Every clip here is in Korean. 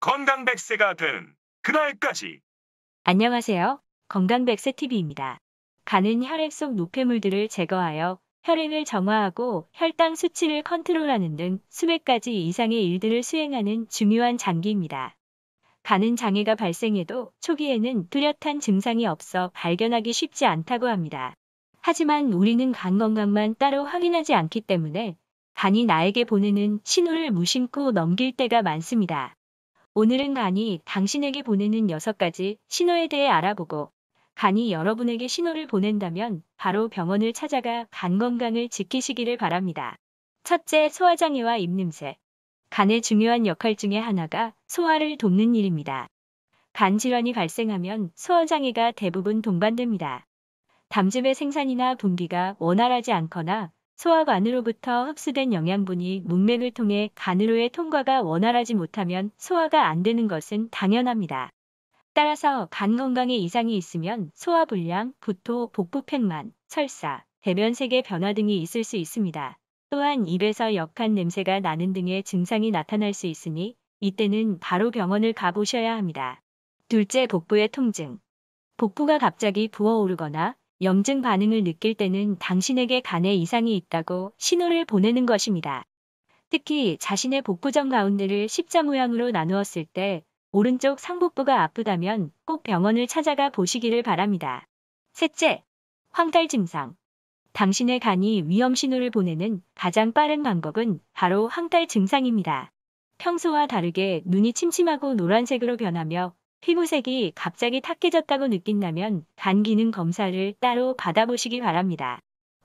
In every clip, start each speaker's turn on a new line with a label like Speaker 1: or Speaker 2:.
Speaker 1: 건강 100세가 되는 그날까지.
Speaker 2: 안녕하세요. 건강백세TV입니다. 간은 혈액 속 노폐물들을 제거하여 혈액을 정화하고 혈당 수치를 컨트롤하는 등 수백 가지 이상의 일들을 수행하는 중요한 장기입니다. 간은 장애가 발생해도 초기에는 뚜렷한 증상이 없어 발견하기 쉽지 않다고 합니다. 하지만 우리는 간 건강만 따로 확인하지 않기 때문에 간이 나에게 보내는 신호를 무심코 넘길 때가 많습니다. 오늘은 간이 당신에게 보내는 6가지 신호에 대해 알아보고, 간이 여러분에게 신호를 보낸다면 바로 병원을 찾아가 간 건강을 지키시기를 바랍니다. 첫째, 소화장애와 입냄새. 간의 중요한 역할 중에 하나가 소화를 돕는 일입니다. 간 질환이 발생하면 소화장애가 대부분 동반됩니다. 담즙의 생산이나 분비가 원활하지 않거나 소화관으로부터 흡수된 영양분이 문맥을 통해 간으로의 통과가 원활하지 못하면 소화가 안 되는 것은 당연합니다. 따라서 간 건강에 이상이 있으면 소화불량, 구토, 복부팽만, 설사, 대변색의 변화 등이 있을 수 있습니다. 또한 입에서 역한 냄새가 나는 등의 증상이 나타날 수 있으니 이때는 바로 병원을 가보셔야 합니다. 둘째, 복부의 통증. 복부가 갑자기 부어오르거나 염증 반응을 느낄 때는 당신에게 간에 이상이 있다고 신호를 보내는 것입니다. 특히 자신의 복부정 가운데를 십자 모양으로 나누었을 때 오른쪽 상복부가 아프다면 꼭 병원을 찾아가 보시기를 바랍니다. 셋째, 황달 증상. 당신의 간이 위험 신호를 보내는 가장 빠른 방법은 바로 황달 증상입니다. 평소와 다르게 눈이 침침하고 노란색으로 변하며 피부색이 갑자기 탁해졌다고 느낀다면 간 기능 검사를 따로 받아보시기 바랍니다.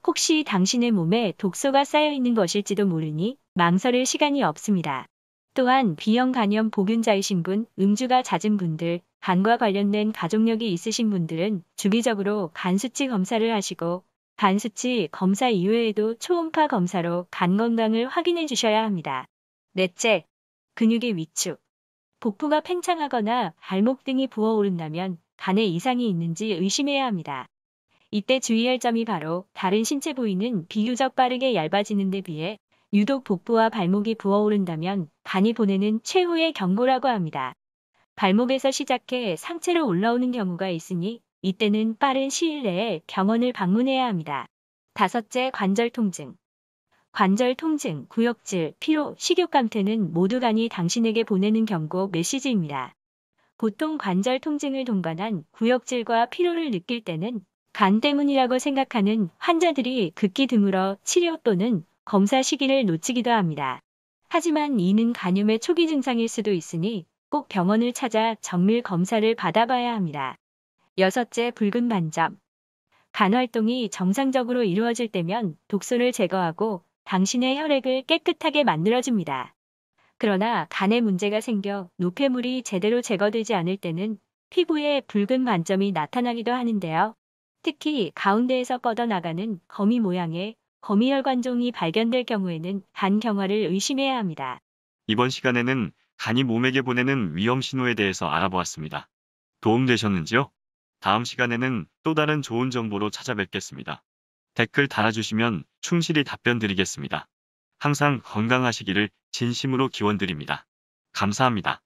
Speaker 2: 혹시 당신의 몸에 독소가 쌓여 있는 것일지도 모르니 망설일 시간이 없습니다. 또한 B형 간염 보균자이신 분, 음주가 잦은 분들, 간과 관련된 가족력이 있으신 분들은 주기적으로 간 수치 검사를 하시고 간 수치 검사 이외에도 초음파 검사로 간 건강을 확인해 주셔야 합니다. 넷째, 근육의 위축. 복부가 팽창하거나 발목 등이 부어오른다면 간에 이상이 있는지 의심해야 합니다. 이때 주의할 점이 바로 다른 신체 부위는 비교적 빠르게 얇아지는 데 비해 유독 복부와 발목이 부어오른다면 간이 보내는 최후의 경고라고 합니다. 발목에서 시작해 상체로 올라오는 경우가 있으니 이때는 빠른 시일 내에 병원을 방문해야 합니다. 다섯째, 관절 통증. 관절 통증, 구역질, 피로, 식욕감퇴는 모두 간이 당신에게 보내는 경고 메시지입니다. 보통 관절 통증을 동반한 구역질과 피로를 느낄 때는 간 때문이라고 생각하는 환자들이 극히 드물어 치료 또는 검사 시기를 놓치기도 합니다. 하지만 이는 간염의 초기 증상일 수도 있으니 꼭 병원을 찾아 정밀 검사를 받아봐야 합니다. 여섯째, 붉은 반점. 간 활동이 정상적으로 이루어질 때면 독소를 제거하고 당신의 혈액을 깨끗하게 만들어줍니다. 그러나 간에 문제가 생겨 노폐물이 제대로 제거되지 않을 때는 피부에 붉은 반점이 나타나기도 하는데요. 특히 가운데에서 뻗어나가는 거미 모양의 거미혈관종이 발견될 경우에는 간 경화를 의심해야 합니다.
Speaker 3: 이번 시간에는 간이 몸에게 보내는 위험 신호에 대해서 알아보았습니다. 도움되셨는지요? 다음 시간에는 또 다른 좋은 정보로 찾아뵙겠습니다. 댓글 달아주시면 충실히 답변 드리겠습니다. 항상 건강하시기를 진심으로 기원드립니다. 감사합니다.